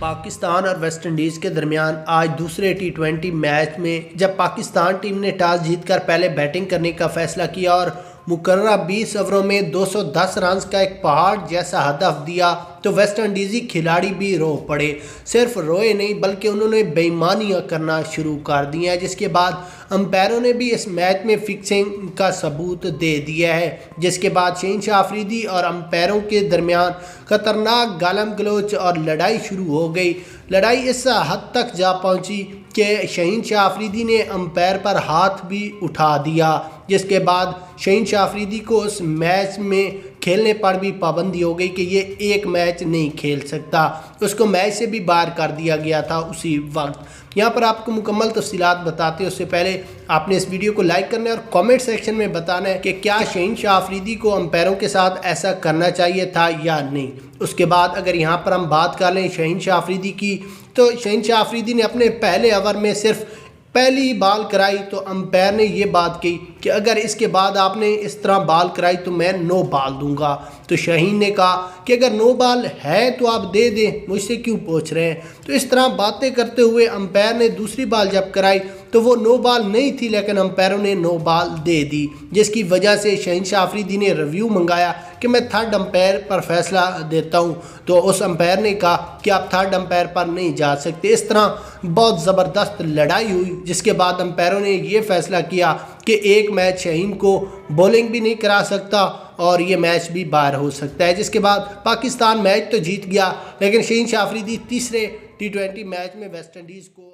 पाकिस्तान और West Indies के दरमियान आज दूसरे टी20 मैच में जब पाकिस्तान टीम ने टॉस जीतकर पहले बैटिंग करने का फैसला किया और मुकर्ररा 20 ओवरों में 210 रन का एक पहाड़ जैसा हदफ दिया तो वेस्ट इंडीज़ी खिलाड़ी भी रो पड़े। सिर्फ रोए नहीं बल्कि उन्होंने बेईमानियां करना शुरू कर दी हैं, जिसके बाद अंपायरों ने भी इस मैच में फिक्सिंग का सबूत दे दिया है। जिसके बाद शहीनशाह अफरीदी और अंपायरों के दरमियान खतरनाक गालम गलोच और लड़ाई शुरू हो गई। लड़ाई इस हद तक जा पहुंची कि शहीनशाह अफरीदी ने अंपायर पर हाथ भी उठा दिया, जिसके बाद शहीनशाह अफरीदी को उस मैच में खेलने पर भी पाबंदी हो गई कि ये एक मैच नहीं खेल सकता। उसको मैच से भी बाहर कर दिया गया था उसी वक्त। यहाँ पर आपको मुकम्मल तफसीलात बताते हैं उससे पहले आपने इस वीडियो को लाइक करना है और कमेंट सेक्शन में बताना है कि क्या शहीनशाह अफरीदी को अंपायरों के साथ ऐसा करना चाहिए था या नहीं। उसके बाद अगर यहाँ पर हम बात कर लें शहीनशाह अफरीदी की, तो शहीनशाह अफरीदी ने अपने पहले ओवर में सिर्फ पहली बॉल कराई तो अंपायर ने ये बात कही कि अगर इसके बाद आपने इस तरह बॉल कराई तो मैं नो बॉल दूंगा। तो शाहीन ने कहा कि अगर नो बॉल है तो आप दे दें, मुझसे क्यों पूछ रहे हैं। तो इस तरह बातें करते हुए अंपायर ने दूसरी बॉल जब कराई तो वो नो बॉल नहीं थी, लेकिन अंपायरों ने नो बॉल दे दी, जिसकी वजह से शहीनशाह अफरीदी ने रिव्यू मंगाया कि मैं थर्ड अंपायर पर फैसला देता हूं। तो उस अंपायर ने कहा कि आप थर्ड अंपायर पर नहीं जा सकते। इस तरह बहुत ज़बरदस्त लड़ाई हुई, जिसके बाद अंपायरों ने ये फैसला किया कि एक मैच शाहीन को बॉलिंग भी नहीं करा सकता और ये मैच भी बाहर हो सकता है। जिसके बाद पाकिस्तान मैच तो जीत गया, लेकिन शहीनशाह अफरीदी तीसरे टी20 मैच में वेस्ट इंडीज़ को